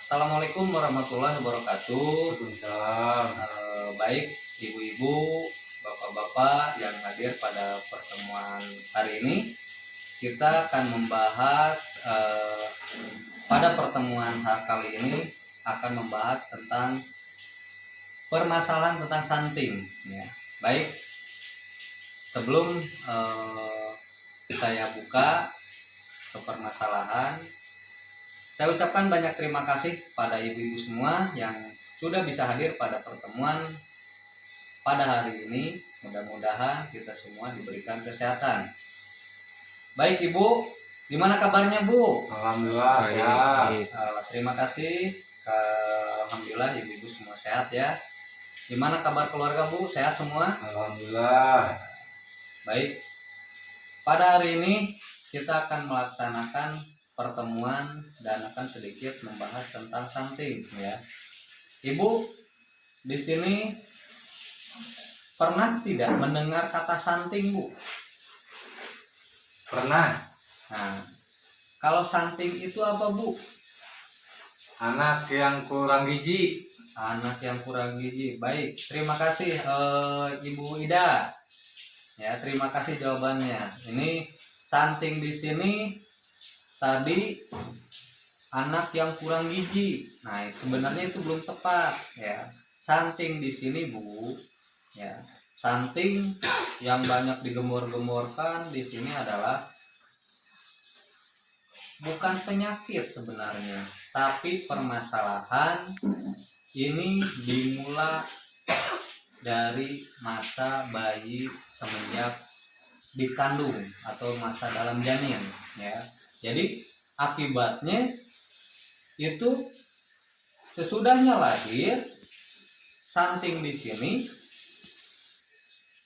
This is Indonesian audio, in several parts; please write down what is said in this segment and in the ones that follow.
Assalamualaikum warahmatullahi wabarakatuh. Waalaikumsalam. Baik ibu-ibu, bapak-bapak yang hadir pada pertemuan hari ini, kita akan membahas pada pertemuan kali ini akan membahas tentang permasalahan tentang stunting. Ya. Baik, sebelum saya buka ke permasalahan, saya ucapkan banyak terima kasih pada ibu-ibu semua yang sudah bisa hadir pada pertemuan pada hari ini. Mudah-mudahan kita semua diberikan kesehatan. Baik ibu, gimana kabarnya bu? Alhamdulillah sehat. Terima kasih. Alhamdulillah ibu-ibu semua sehat ya. Gimana kabar keluarga bu? Sehat semua? Alhamdulillah. Baik. Pada hari ini kita akan melaksanakan pertemuan dan akan sedikit membahas tentang stunting ya. Ibu di sini pernah tidak mendengar kata stunting bu? Pernah. Nah, kalau stunting itu apa bu? Anak yang kurang gizi. Anak yang kurang gizi. Baik, terima kasih Ibu Ida. Ya, terima kasih jawabannya. Ini stunting di sini tadi anak yang kurang gizi. Nah, sebenarnya itu belum tepat ya. Stunting di sini bu, ya. Stunting yang banyak digembor-gemborkan di sini adalah bukan penyakit sebenarnya, tapi permasalahan ini dimulai dari masa bayi semenjak dikandung atau masa dalam janin ya. Jadi akibatnya itu sesudahnya lahir, stunting di sini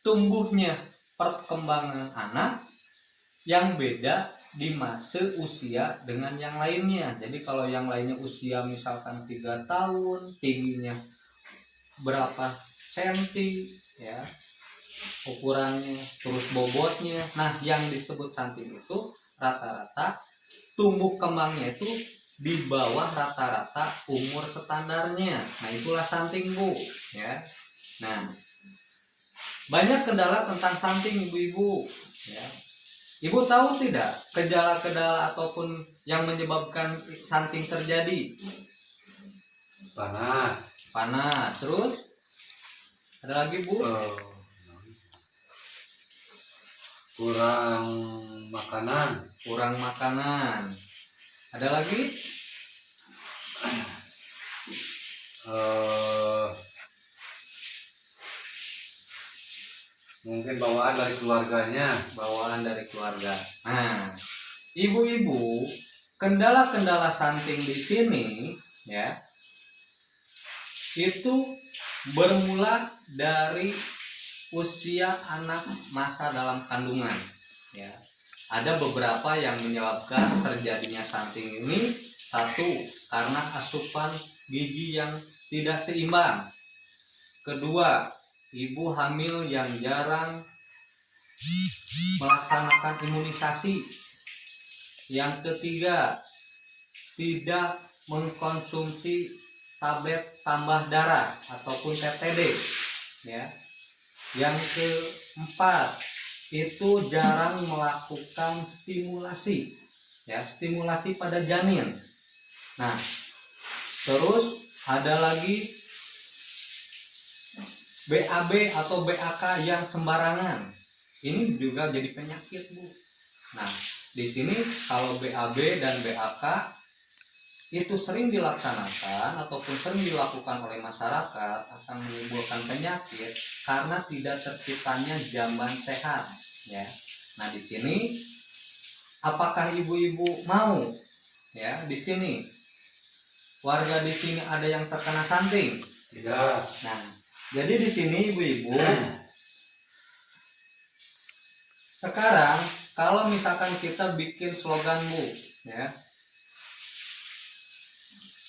tumbuhnya perkembangan anak yang beda di masa usia dengan yang lainnya. Jadi kalau yang lainnya usia misalkan 3 tahun, tingginya berapa senti ya, ukurannya, terus bobotnya. Nah, yang disebut stunting itu rata-rata tumbuh kembangnya itu di bawah rata-rata umur standarnya. Nah, itulah stunting bu ya. Nah, banyak kendala tentang stunting ibu-ibu ya. Ibu tahu tidak gejala-gejala ataupun yang menyebabkan stunting terjadi? Panas, terus ada lagi bu? Kurang makanan. Ada lagi? Mungkin bawaan dari keluarganya. Nah, ibu-ibu, kendala-kendala stunting di sini ya itu bermula dari usia anak masa dalam kandungan ya. Ada beberapa yang menyebabkan terjadinya stunting ini. Satu, karena asupan gizi yang tidak seimbang. Kedua, ibu hamil yang jarang melaksanakan imunisasi. Yang ketiga, tidak mengkonsumsi tablet tambah darah ataupun TTD ya. Yang keempat, itu jarang melakukan stimulasi ya, stimulasi pada janin. Nah, terus ada lagi BAB atau BAK yang sembarangan. Ini juga jadi penyakit bu. Nah, di sini kalau BAB dan BAK itu sering dilaksanakan ataupun sering dilakukan oleh masyarakat akan menimbulkan penyakit karena tidak terciptanya jamban sehat ya. Nah, di sini apakah ibu-ibu mau ya di sini warga di sini ada yang terkena stunting? Tidak. Nah, jadi di sini ibu-ibu sekarang kalau misalkan kita bikin slogan bu ya,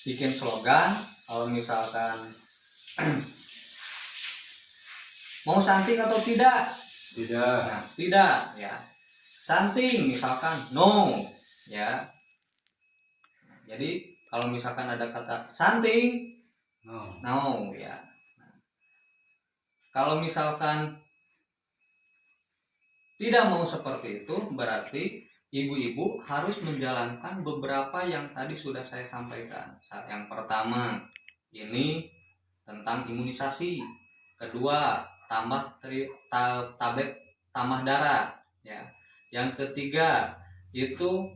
bikin slogan kalau misalkan mau stunting atau tidak? Tidak. Nah, tidak ya. Stunting misalkan no ya. Jadi Kalau misalkan ada kata something, No. no ya. Kalau misalkan tidak mau seperti itu, berarti ibu-ibu harus menjalankan beberapa yang tadi sudah saya sampaikan. Yang pertama, ini tentang imunisasi. Kedua, tablet tambah darah. Ya. Yang ketiga, itu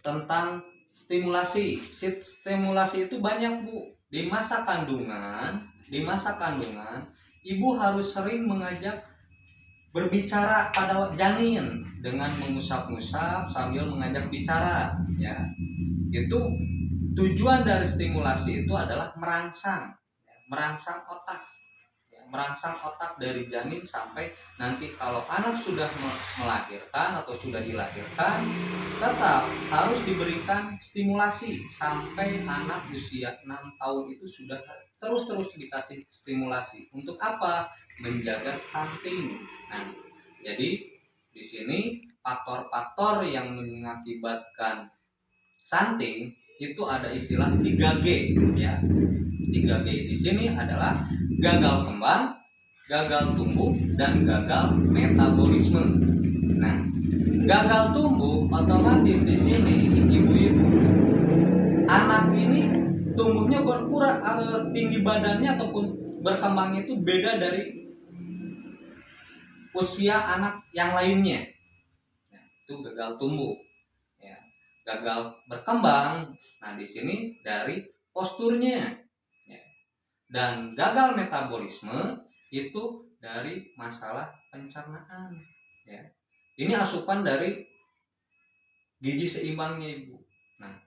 tentang stimulasi. Stimulasi itu banyak, Bu. Di masa kandungan, ibu harus sering mengajak berbicara pada janin dengan mengusap-ngusap sambil mengajak bicara, ya. Itu tujuan dari stimulasi itu adalah merangsang otak, ya, merangsang otak dari janin sampai nanti kalau anak sudah melahirkan atau sudah dilahirkan, tetap harus diberikan stimulasi sampai anak usia 6 tahun itu sudah terus dikasih stimulasi. Untuk apa? Menjaga stunting. Nah, jadi di sini faktor-faktor yang mengakibatkan stunting itu ada istilah 3G, ya. 3G di sini adalah gagal kembang, gagal tumbuh, dan gagal metabolisme. Nah, gagal tumbuh otomatis di sini ibu-ibu anak ini tumbuhnya berkurang atau tinggi badannya ataupun berkembangnya itu beda dari usia anak yang lainnya. Nah, itu gagal tumbuh, ya. Gagal berkembang, nah di sini dari posturnya, ya. Dan gagal metabolisme itu dari masalah pencernaan, ya. Ini asupan dari gizi seimbangnya, Ibu. Nah,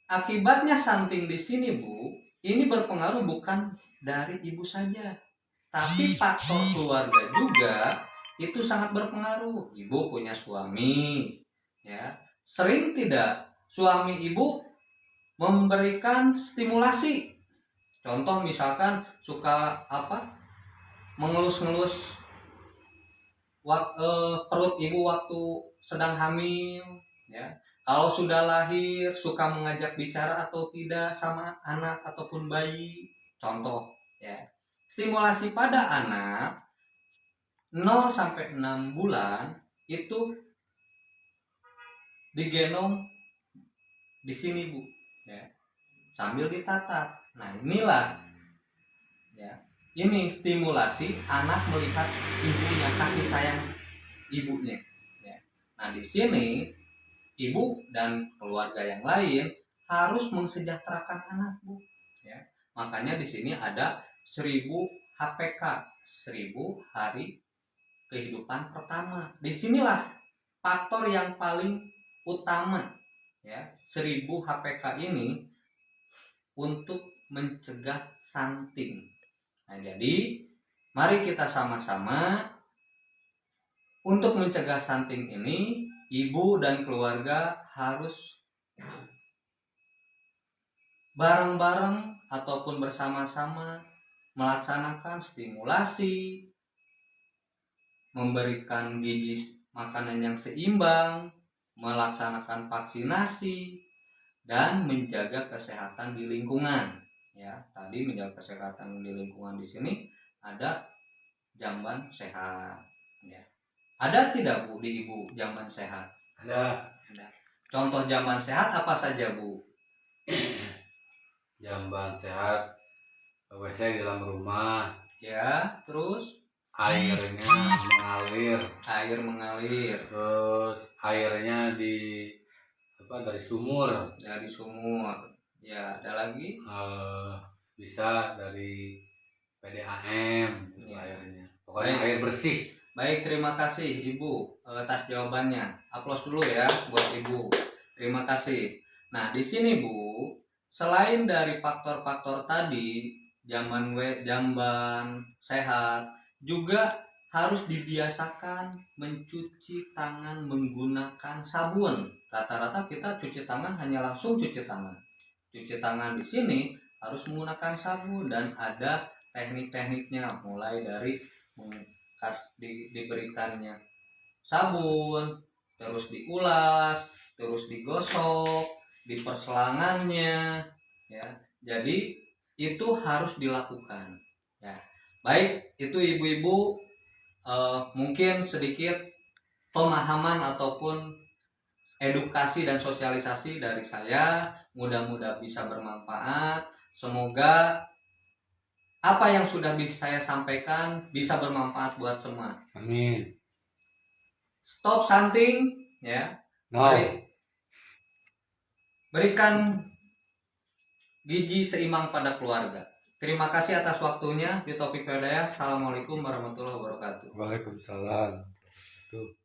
akibatnya stunting di sini, Bu, ini berpengaruh bukan dari ibu saja, tapi faktor keluarga juga itu sangat berpengaruh. Ibu punya suami, ya. Sering tidak suami ibu memberikan stimulasi. Contoh misalkan suka mengelus-ngelus perut ibu waktu sedang hamil, ya. Kalau sudah lahir suka mengajak bicara atau tidak sama anak ataupun bayi. Contoh, ya. Stimulasi pada anak 0 sampai 6 bulan itu digendong di sini, Bu, ya. Sambil ditatap. Nah, inilah, ya. Ini stimulasi anak melihat ibunya, kasih sayang ibunya, ya. Nah, di sini ibu dan keluarga yang lain harus mensejahterakan anak, Bu, ya. Makanya di sini ada 1000 HPK, 1000 hari kehidupan pertama. Disinilah faktor yang paling utama, ya, 1000 HPK ini untuk mencegah stunting. Nah, jadi mari kita sama-sama untuk mencegah stunting ini. Ibu dan keluarga harus bareng-bareng ataupun bersama-sama melaksanakan stimulasi, memberikan gizi makanan yang seimbang, melaksanakan vaksinasi, dan menjaga kesehatan di lingkungan. Ya, tadi menjaga kesehatan di lingkungan di sini ada jamban sehat. Ya. Ada tidak, Bu, di Ibu jamban sehat? Ada. Contoh jamban sehat apa saja, Bu? Jamban sehat, WC di dalam rumah. Ya, terus Airnya mengalir. air mengalir Terus airnya dari sumur. dari sumur. Ya, ada lagi? Bisa dari PDAM Ya. airnya. Pokoknya Baik. air bersih. Baik, terima kasih Ibu atas jawabannya. Aplaus dulu ya buat Ibu. Terima kasih. Nah, di sini, Bu, selain dari faktor-faktor tadi, jamban sehat, juga harus dibiasakan mencuci tangan menggunakan sabun. Rata-rata kita cuci tangan hanya langsung cuci tangan. Cuci tangan di sini harus menggunakan sabun dan ada teknik-tekniknya, mulai dari diberikannya sabun, terus diulas, terus digosok, di perselangannya ya. Jadi itu harus dilakukan ya. Baik itu ibu-ibu, mungkin sedikit pemahaman ataupun edukasi dan sosialisasi dari saya, mudah-mudahan bisa bermanfaat. Semoga apa yang sudah saya sampaikan bisa bermanfaat buat semua. Amin. Stop stunting ya. No. Berikan gizi seimbang pada keluarga. Terima kasih atas waktunya. Di Topik Hidayah. Assalamualaikum warahmatullahi wabarakatuh. Waalaikumsalam. Tuh.